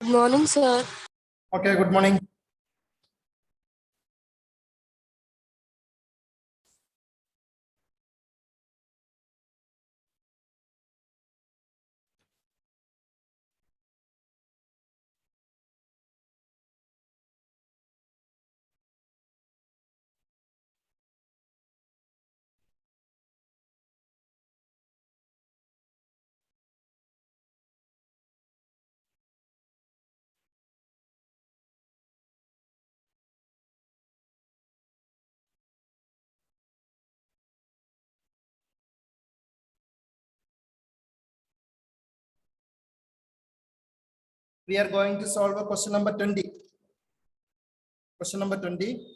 Good morning, sir. Okay, good morning. We are going to solve a question number 20. Question number 20.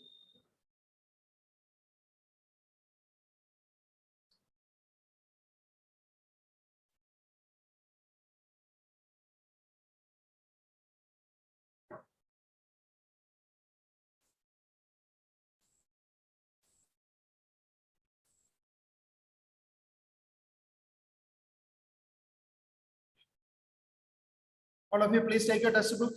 All of you, please take your test book.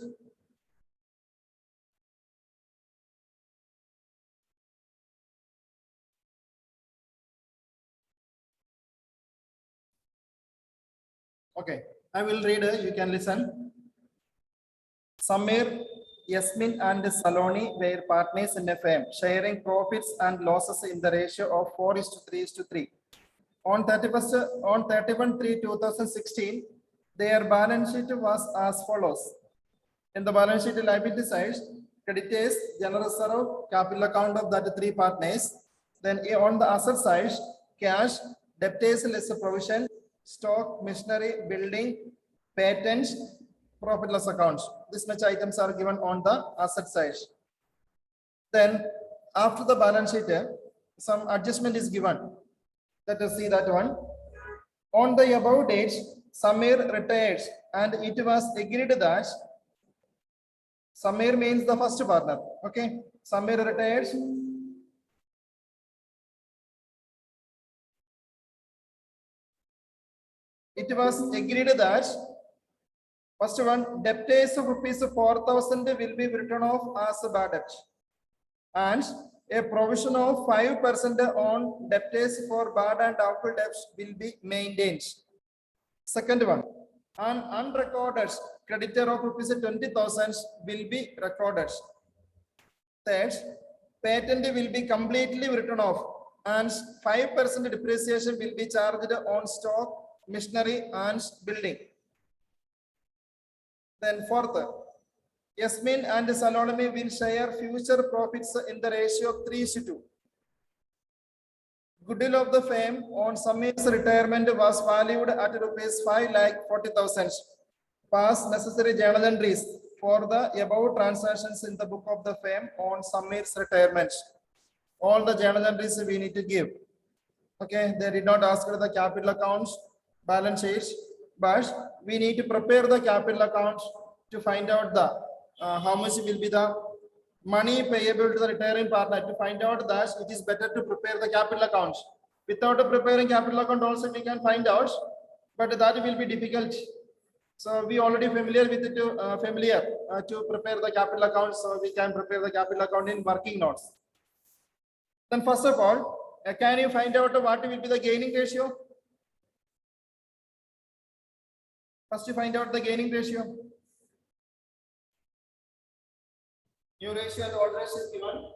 Okay, I will read. You can listen. Samir, Yasmin, and Saloni were partners in a firm, sharing profits and losses in the ratio of 4:3:3. On 31/3/2016, their balance sheet was as follows. In the balance sheet liability side, creditors, general reserve, capital account of that three partners. Then on the asset side, cash, debtors less provision, stock, machinery, building, patents, profit loss accounts. This much items are given on the asset side. Then after the balance sheet, some adjustment is given. Let us see that one. On the above date, Samir retired and it was agreed that Samir means the first partner. Okay. Samir retires. It was agreed that first one, debtors of rupees 4,000 will be written off as a bad debt. And a provision of 5% on debtors for bad and doubtful debts will be maintained. Second one, an unrecorded creditor of rupees 20,000 will be recorded. Third, patent will be completely written off and 5% depreciation will be charged on stock, machinery and building. Then fourth, Yasmin and Salome will share future profits in the ratio of 3:2. Goodwill of the firm on Samir's retirement was valued at rupees 5,40,000. Pass necessary journal entries for the above transactions in the book of the firm on Samir's retirement. All the journal entries we need to give. Okay, they did not ask for the capital accounts, balance sheets, but we need to prepare the capital accounts to find out the how much will be the money payable to the retiring partner. To find out that it is better to prepare the capital accounts. Without preparing capital account also we can find out, but that will be difficult. So we already familiar with it to prepare the capital account, so we can prepare the capital account in working notes. Then first of all, can you find out what will be the gaining ratio? First you find out the gaining ratio. New ratio and old ratio is given.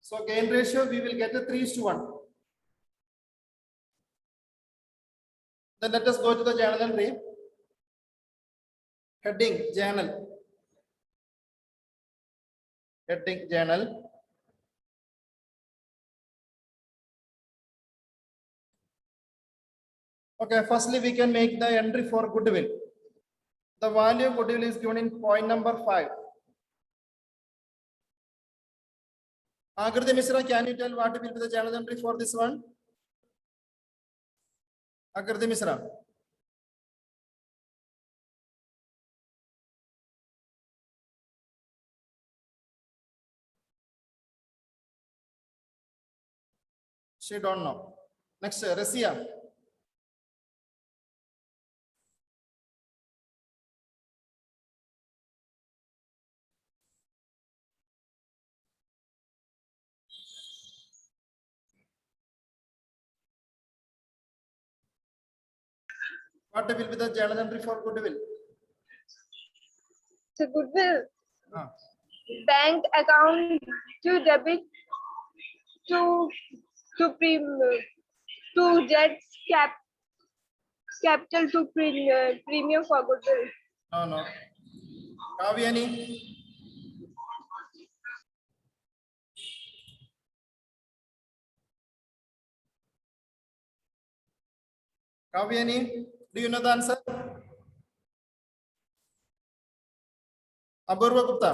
So gain ratio, we will get a 3:1. Then let us go to the journal entry. Heading journal. Heading journal. Okay, firstly, we can make the entry for goodwill. The value of goodwill is given in point number 5. Akriti Mishra, can you tell what will be the journal entry for this one? Akriti Mishra. She don't know. Next, Resia. What will be the journal entry for goodwill? So goodwill, Ah. bank account to debit to debts capital to premium for goodwill. No, no. Kavyani. Kavyani, do you know the answer? Apurva Gupta.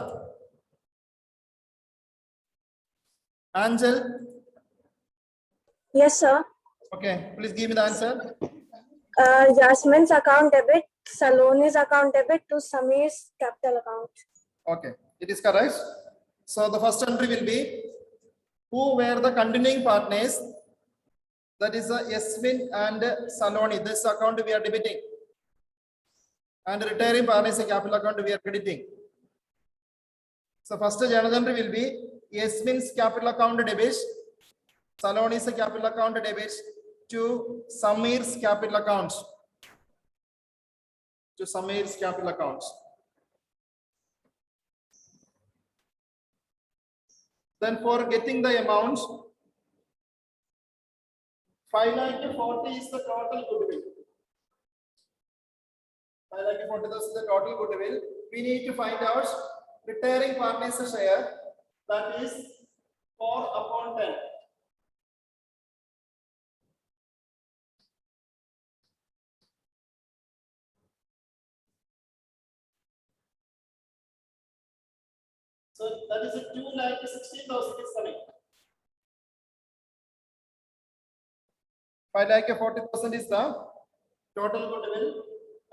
Angel. Yes, sir. Okay, please give me the answer. Jasmine's account debit, Saloni's account debit to Samir's capital account. Okay, it is correct. So the first entry will be who were the continuing partners. That is Yasmin and Saloni. This account we are debiting. And retiring partners capital account we are crediting. So first journal entry will be Yasmin's capital account debit, Saloni's capital account debit to Samir's capital account. To Samir's capital account. Then for getting the amount, 5,40,000 is the total goodwill. 5,40,000 is the total goodwill. We need to find out retiring partners' share, that is 4/10. So that is a 2,16,000 is coming. 5,40,000 is the total goodwill,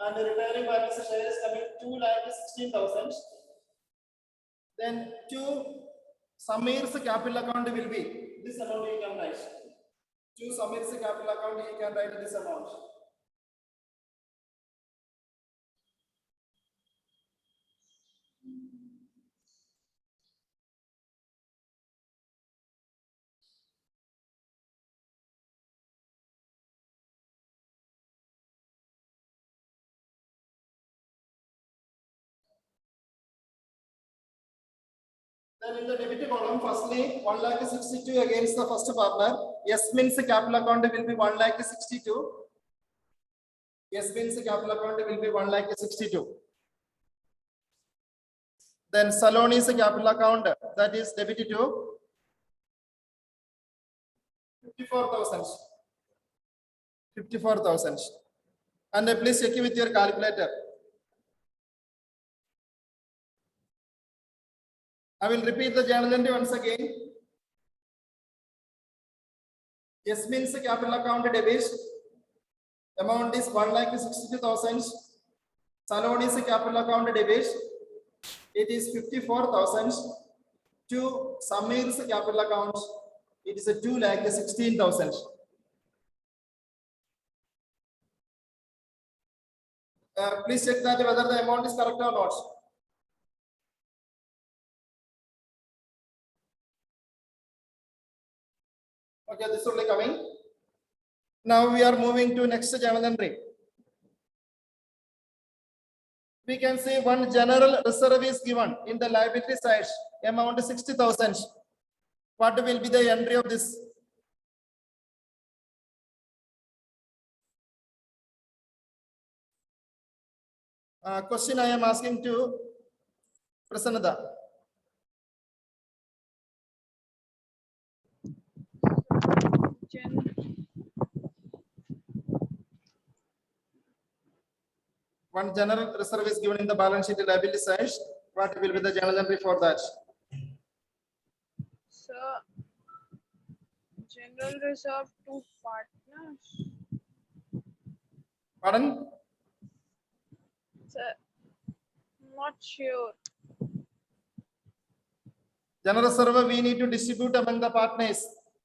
and the retiring partners' share is coming 2,16,000. Then to Samir's capital account will be this amount you can write. To Samir's capital account you can write this amount. Then in the debit column, firstly 1,62,000 against the first partner. Yasmin's capital account will be 1,62,000. Yasmin's capital account will be 1,62,000. Then Saloni's capital account, that is debited to 54,000. 54,000. And please check it with your calculator. I will repeat the journal entry once again. Yasmin's capital account debit amount is 1,62,000. Saloni's capital account debit, it is 54,000. To Samir's capital account, it is a 2,16,000. Please check that whether the amount is correct or not. Okay, this will be coming. Now we are moving to next journal entry. We can see one general reserve is given in the liability side, amount 60,000. What will be the entry of this? Question I am asking to Prasanada. One general reserve is given in the balance sheet liability side. What will be the journal entry for that? Sir, general reserve to partners. Pardon? Sir, not sure. General reserve we need to distribute among the partners.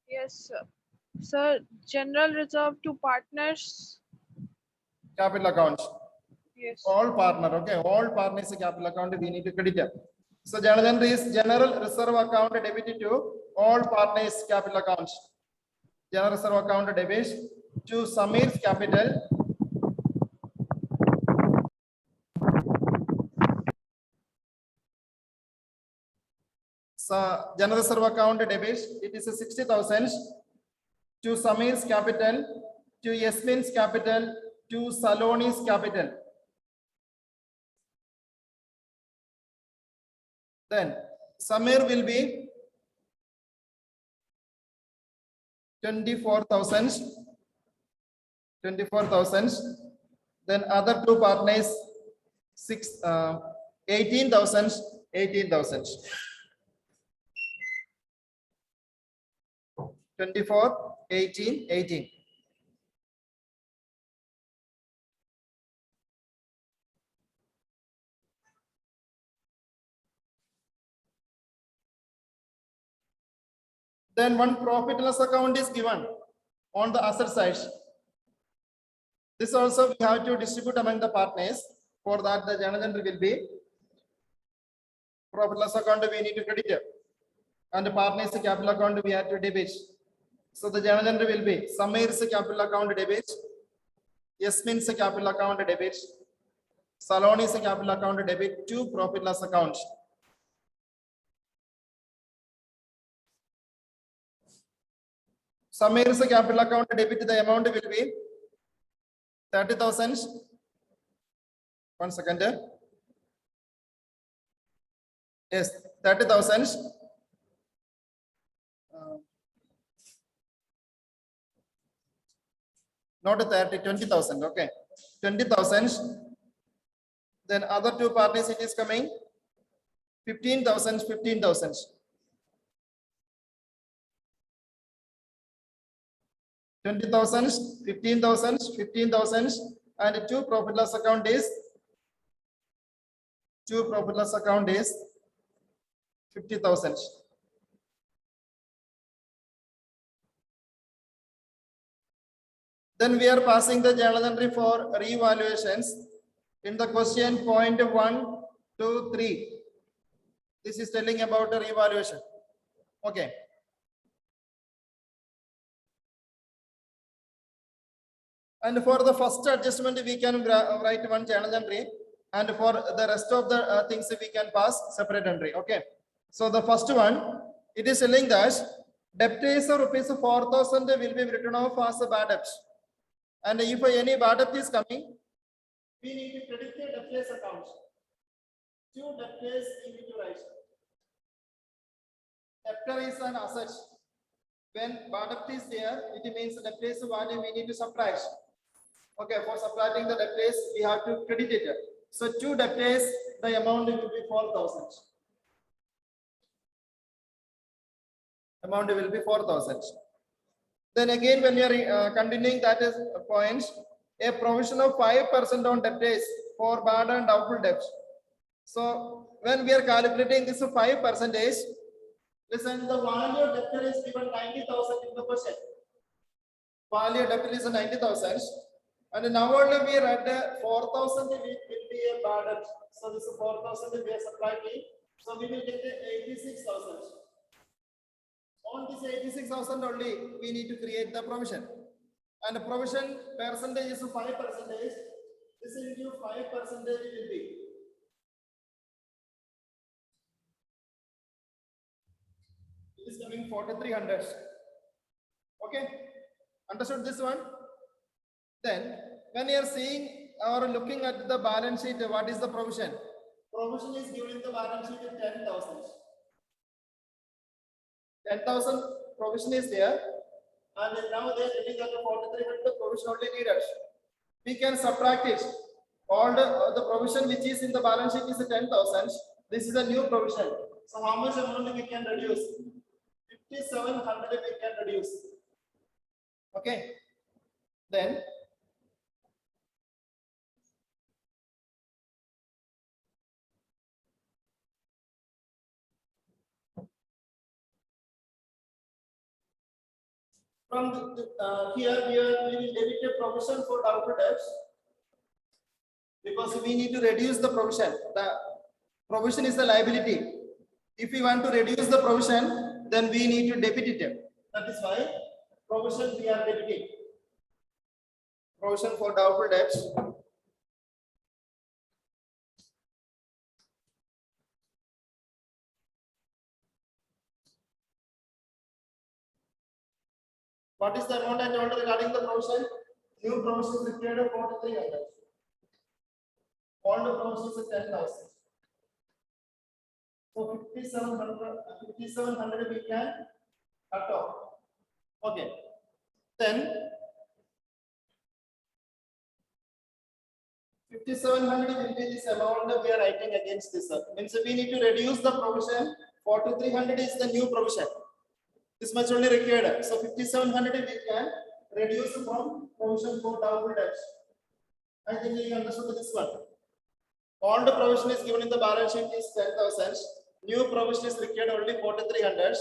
Yes, sir. Sir, general reserve to partners. Capital account. Yes. All partner, okay. All partners capital account we need to credit them. So journal entry is general reserve account debit to all partners capital accounts. General reserve account debit to Samir's capital. So general reserve account debit, it is a 60,000 to Samir's capital, to Yasmin's capital, to Saloni's capital. Then Samir will be 24,000. Then other two partners 18,000. 24, 18. Then one profit and loss account is given on the asset side. This also we have to distribute among the partners. For that, the journal entry will be profit and loss account we need to credit, and the partners capital account we have to debit. So the journal entry will be Samir's capital account debit, Yasmin's capital account debit, Saloni's capital account debit to profit and loss account. Samir's capital account debit, the amount will be 30,000. 1 second. Yes, 30,000. Not 30, 20,000. Okay, 20,000. Then other two parties it is coming 15,000. 20,000, 15,000, and two profit loss account is 50,000. Then we are passing the journal entry for revaluations in the question point 1, 2, 3. This is telling about the revaluation. Okay. And for the first adjustment, we can write one journal entry, and for the rest of the things we can pass separate entry. Okay. So the first one, it is telling that debtors of rupees 4,000 will be written off as a bad debt. And if any bad debt is coming, we need to credit the debtors account. Two debtors we need to write. Debtor is an asset. When bad debt is there, it means the debtors value we need to subtract. Okay, for subtracting the debtors, we have to credit it. So two debtors, the amount will be 4,000. Amount will be 4,000. Then again, when you are continuing that is a point, a provision of 5% on debtors for bad and doubtful debt. So when we are calculating this 5%, listen, the value of debtor is given 90,000 in the question. Value of debtor is 90,000. And now only we read 4,000 will be a bad debt. So this 4,000 we are subtracting. So we will get 86,000. On this 86,000 only we need to create the provision. And the provision percentage is 5%. This into 5% will be. It is coming be 4,300. Okay, understood this one? Then when you are seeing or looking at the balance sheet, what is the provision? Provision is given in the balance sheet at 10,000. 10,000 provision is there, and now they are telling that the 4,300 provision only needed. We can subtract it. All the provision which is in the balance sheet is 10,000. This is a new provision. So how much amount we can reduce? 5,700 we can reduce. Okay. Then from here we will debit a provision for doubtful debts because we need to reduce the provision. The provision is the liability. If we want to reduce the provision, then we need to debit it. That is why provision we are debiting. Provision for doubtful debts. What is the amount I told regarding the provision? New provision is required of 4,300. All the provisions is 10,000. So 5,700 we can cut off. Okay. Then 5,700 will be this amount that we are writing against this. Means we need to reduce the provision. 4,300 is the new provision. This much only required. So 5,700 we can reduce from provision for doubtful debts. I think you understood this one. All the provision is given in the balance sheet is 10,000. New provision is required only 4,300.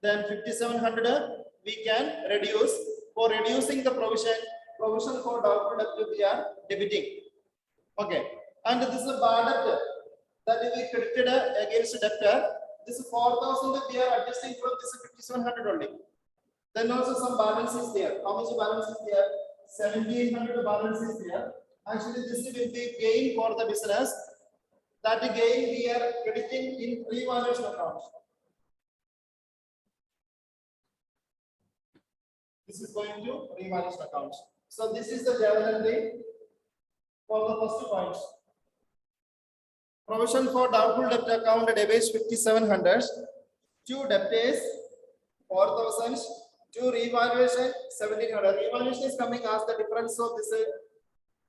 Then 5,700 we can reduce. For reducing the provision for doubtful debt we are debiting. Okay. And this is a bad debt that we credited against debtor. This 4,000 we are adjusting from this 5,700 only. Then also some balance is there. How much balance is there? 1,700 balance is there. Actually, this will be gain for the business. That gain we are crediting in revaluation account. This is going to revaluation account. So this is the journal entry for the first point. Provision for doubtful debt account debits 5,700. Two debtors 4,000. Two revaluation 1,700. Revaluation is coming as the difference of this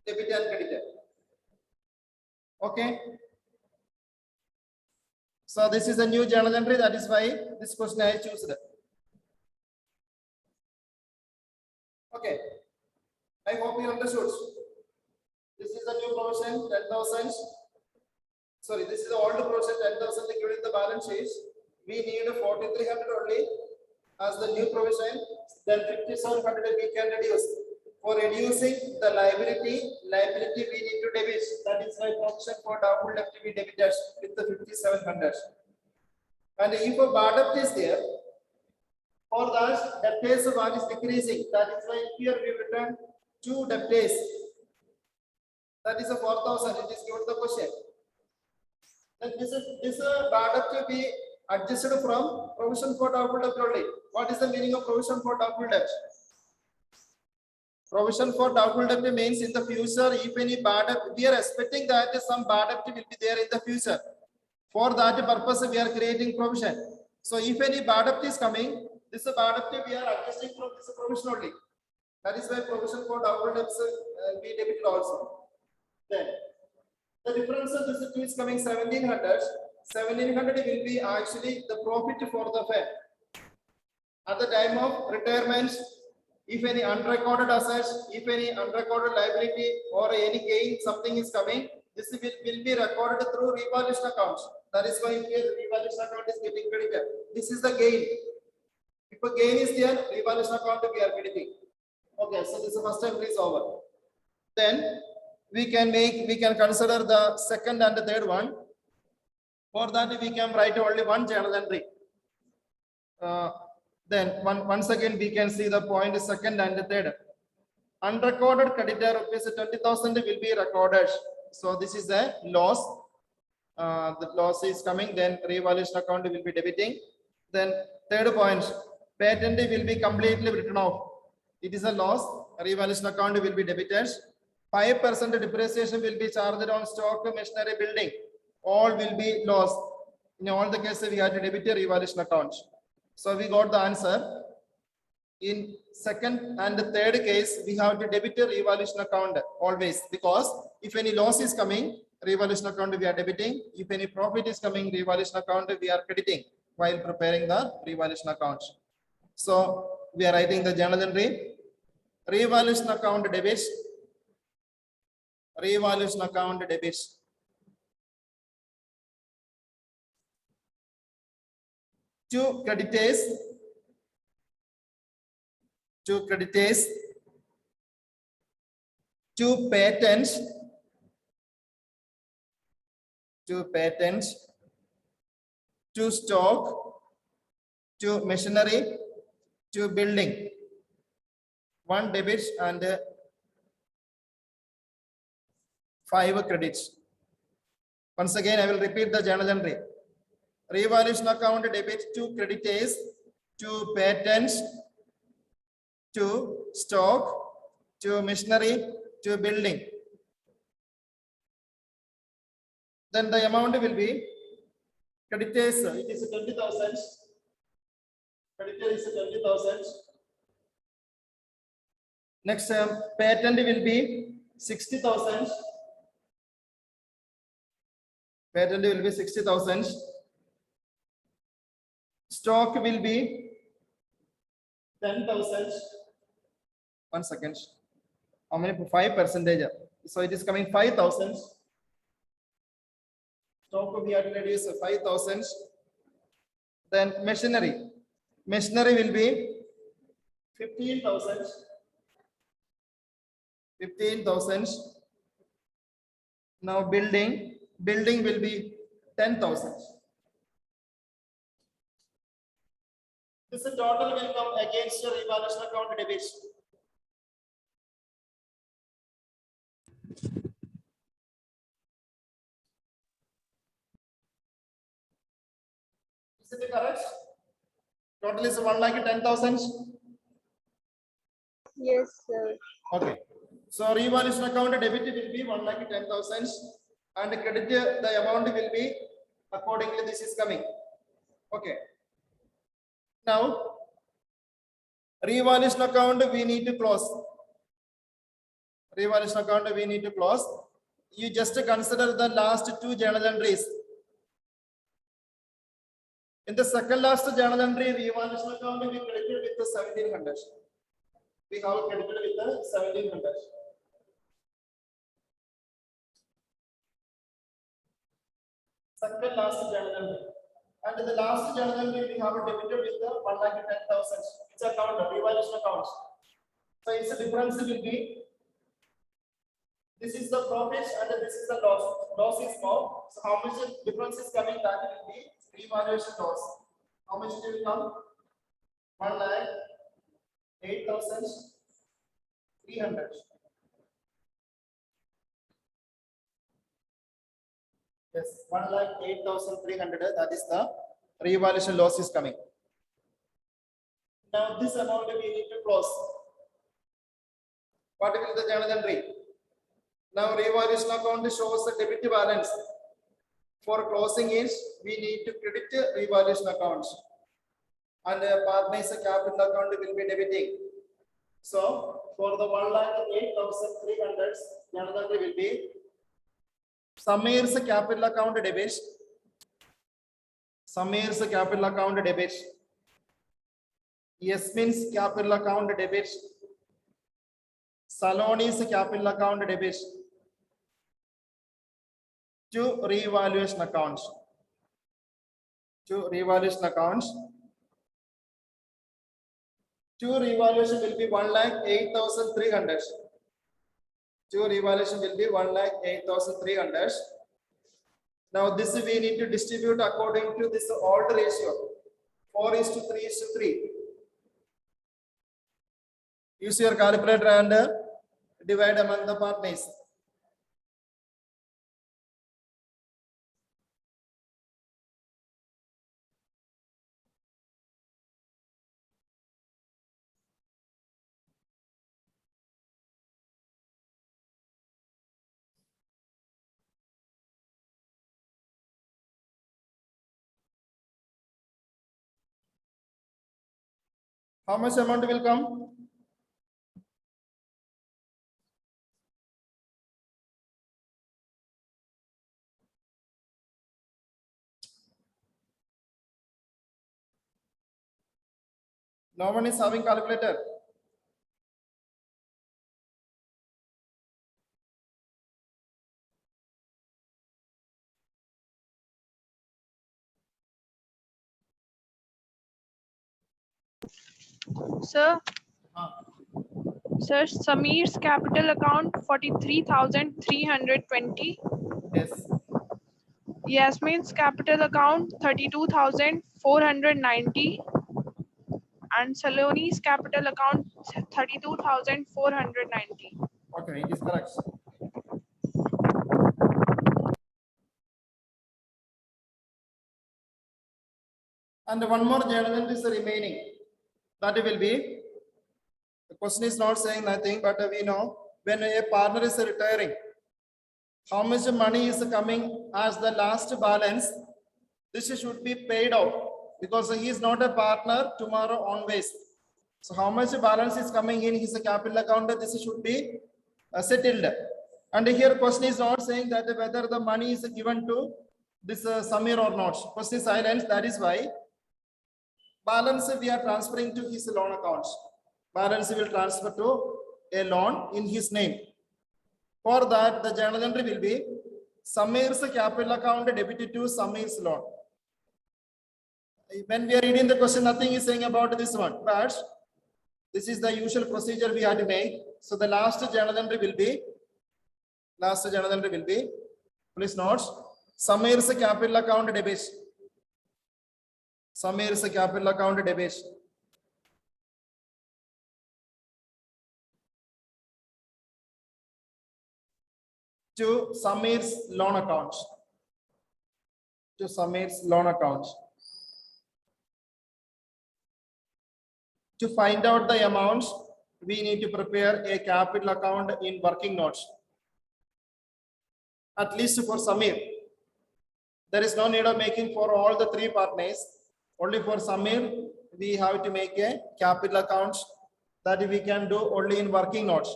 debit and credit. Okay. So this is a new journal entry. That is why this question I choose. Okay. I hope you understood. This is the new provision 10,000. Sorry, this is the old provision 10,000 given in the balance sheet. We need 4,300 only as the new provision. Then 5,700 we can reduce. For reducing the liability we need to debit. That is why provision for doubtful debt we debited with the 5,700. And if a bad debt is there, for that debtors one is decreasing. That is why here we return two debtors. That is a 4,000. It is given the question. Then this bad debt to be adjusted from provision for doubtful debt only. What is the meaning of provision for doubtful debt? Provision for doubtful debt means in the future, if any bad debt, we are expecting that some bad debt will be there in the future. For that purpose, we are creating provision. So if any bad debt is coming, this bad debt we are adjusting from this provision only. That is why provision for doubtful debts we debited also. Then the difference of this two is coming 1,700. 1,700 will be actually the profit for the firm. At the time of retirement, if any unrecorded assets, if any unrecorded liability or any gain, something is coming, this will be recorded through revaluation account. That is why here the revaluation account is getting credited. This is the gain. If a gain is there, revaluation account we are crediting. Okay, so this is the first entry is over. Then we can consider the second and the third one. For that we can write only one journal entry. Then once again we can see the point second and the third. Unrecorded creditor rupees 20,000 will be recorded. So this is the loss. The loss is coming. Then revaluation account will be debiting. Then Third point, patent will be completely written off. It is a loss. Revaluation account will be debited. 5% depreciation will be charged on stock, machinery, building. All will be lost. In all the cases, we have to debit a revaluation account. So we got the answer. In second and the third case, we have to debit a revaluation account always, because if any loss is coming, revaluation account we are debiting. If any profit is coming, revaluation account we are crediting while preparing the revaluation account. So we are writing the journal entry. Revaluation account debits. Revaluation account debits. To creditors. To creditors. To patents. To patents. To stock. To machinery. To building. One debits and 5 credits. Once again, I will repeat the journal entry. Revaluation account debit to creditors, to patents, to stock, to machinery, to building. Then the amount will be creditors, it is 20,000. Creditor is 20,000. Next, patent will be 60,000. Patent will be 60,000. Stock will be 10,000. 1 second. How many? 5%. So it is coming 5,000. Stock we have to reduce 5,000. Then machinery. Machinery will be 15,000. 15,000. Now building will be 10,000. This total will come against your revaluation account debits. Is it correct? Total is 1,10,000. Yes, sir. Okay. So revaluation account debit will be 1,10,000 and credit the amount will be accordingly. This is coming. Okay. Now revaluation account we need to close. Revaluation account we need to close. You just consider the last 2 journal entries. In the second last journal entry, revaluation account we credited with the 1,700. We have credited with the 1,700. Second last journal entry. And the last journal entry we have debited with the 1,10,000. It's account, revaluation account. So its difference will be, this is the profit and this is the loss. Loss is more. So how much difference is coming? That will be revaluation loss. How much it will come? 1,08,300. Yes, 1,08,300. That is the revaluation loss is coming. Now this amount we need to close. What will the journal entry? Now revaluation account shows the debit balance. For closing is we need to credit revaluation accounts and partners capital account will be debiting. So for the 1,08,300 journal entry will be Samir's capital account debits. Samir's capital account debits. Yasmin's capital account debits. Saloni's capital account debits. 2 revaluation accounts. 2 revaluation accounts. 2 revaluation will be 1,08,300. 2 revaluation will be 1,08,300. Now this we need to distribute according to this old ratio. 4:3:3. Use your calculator and divide among the partners. How much amount will come? No one is having calculator. Sir, Ah, sir, Sameer's capital account 43,320. yes. Yasmin's capital account 32,490. And Saloni's capital account 32,490. Okay, it is correct. And one more journal entry is remaining. That will be, the question is not saying nothing, but we know when a partner is retiring, how much money is coming as the last balance, this should be paid out because he is not a partner tomorrow onwards. So how much balance is coming in his capital account, this should be settled. And here question is not saying that whether the money is given to this Samir or not. Question is silent, that is why balance we are transferring to his loan account. Balance will transfer to a loan in his name. For that, the journal entry will be Samir's capital account debited to Samir's loan. When we are reading the question, nothing is saying about this one, but this is the usual procedure we have to make. So the last journal entry will be, please note, Samir's capital account debit. Samir's capital account debit. To Samir's loan account. To Samir's loan account. To find out the amount, we need to prepare a capital account in working notes. At least for Samir. There is no need of making for all the three partners. Only for Samir, we have to make a capital account that we can do only in working notes.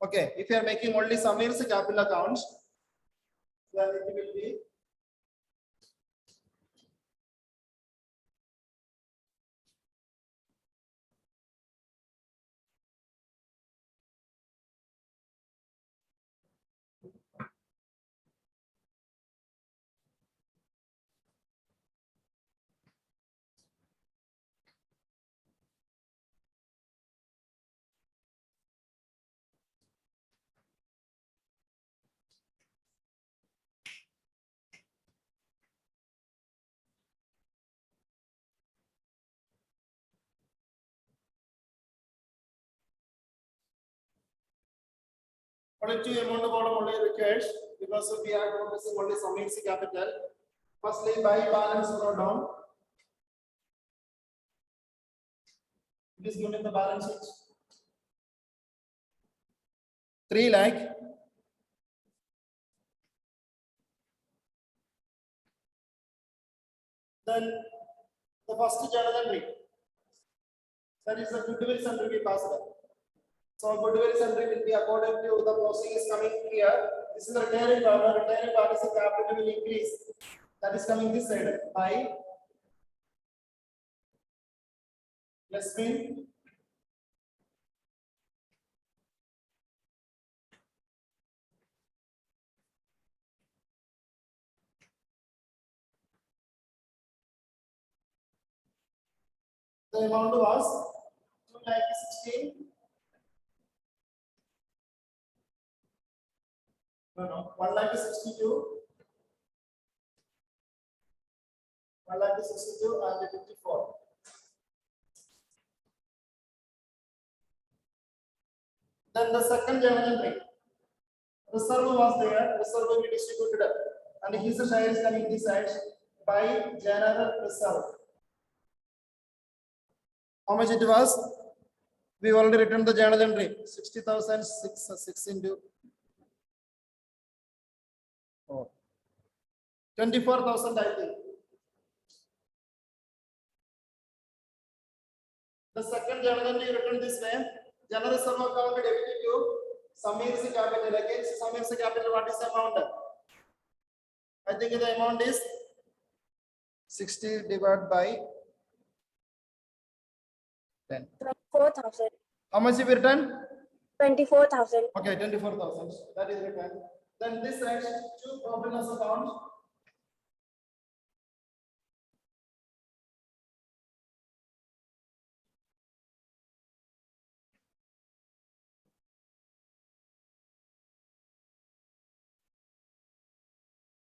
Okay, if you are making only Samir's capital account, then it will be only two amount of column only required because we are noticing only Samir's capital. Firstly, by balance wrote down. It is given in the balance sheet. 3 lakh. Then the first journal entry. That is the goodwill entry we passed. So goodwill entry will be according to the posting is coming here. This is the retiring part. Retiring part is the capital will increase. That is coming this side by Yasmin. The amount was 2,16,000. No, 1,62,000. 1,62,000 and 54. Then the second journal entry. Reserve was there. Reserve will be distributed, and his share is coming this side by general reserve. How much it was? We already written the journal entry. 60,000 6 into 4. 24,000 I think. The second journal entry written this way. General reserve account debited to Samir's capital. Against Samir's capital, what is the amount? I think the amount is 60 divided by 10. 24,000. How much is written? 24,000. Okay, 24,000. That is written. Then this side, two profit loss account.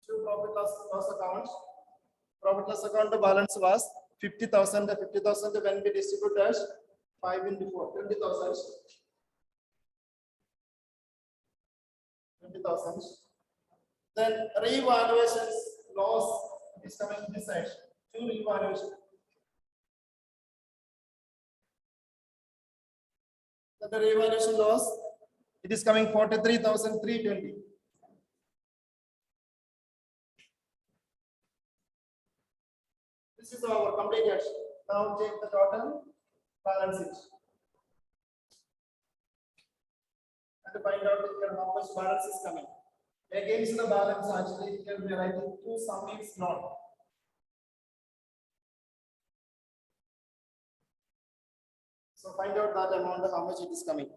Two profit loss accounts. Profit loss account balance was 50,000. The 50,000 when we distribute as 5 into 4, 20,000. 20,000. Then revaluations loss is coming this side. Two revaluation. Then the revaluation loss, it is coming 43,320. This is our completed. Now take the total, balance it. And find out here how much balance is coming. Against the balance, actually, here we are writing two sums not. So find out that amount, how much it is coming.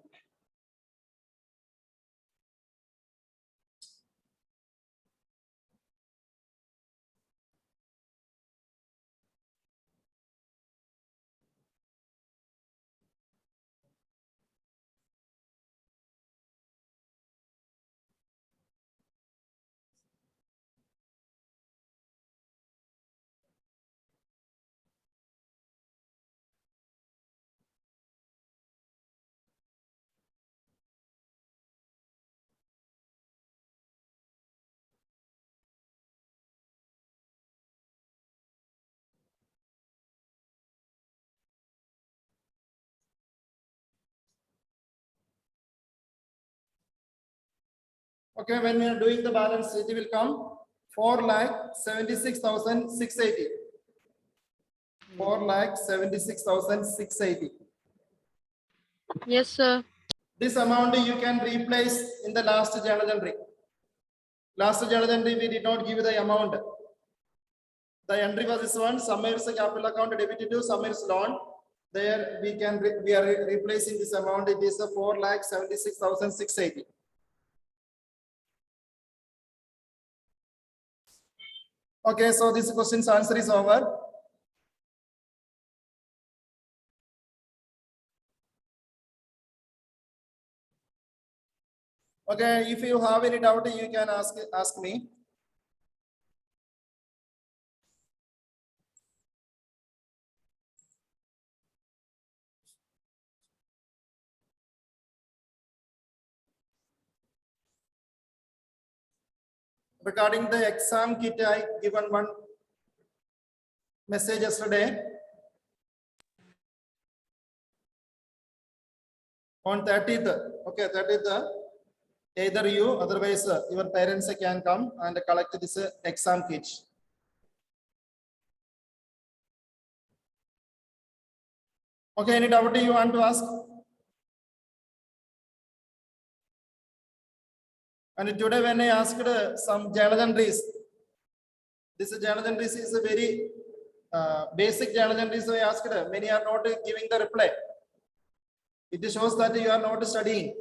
Okay, when we are doing the balance, it will come 4,76,680. 4,76,680. Yes, sir. This amount you can replace in the last journal entry. Last journal entry, we did not give the amount. The entry was this one, Samir's capital account debited to Samir's loan. There we are replacing this amount. It is a 4,76,680. Okay, so this question's answer is over. Okay, if you have any doubt, you can ask me. Regarding the exam kit, I given one message yesterday. On 30th, okay, 30th, either you, otherwise your parents can come and collect this exam kit. Okay, any doubt you want to ask? And today when I asked some journal entries, this journal entries is a very basic journal entries. So I asked, many are not giving the reply. It shows that you are not studying.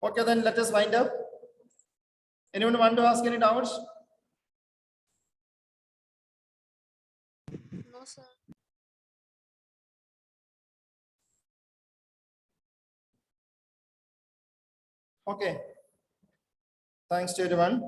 Okay, then let us wind up. Anyone want to ask any doubts? No, sir. Okay. Thanks to everyone.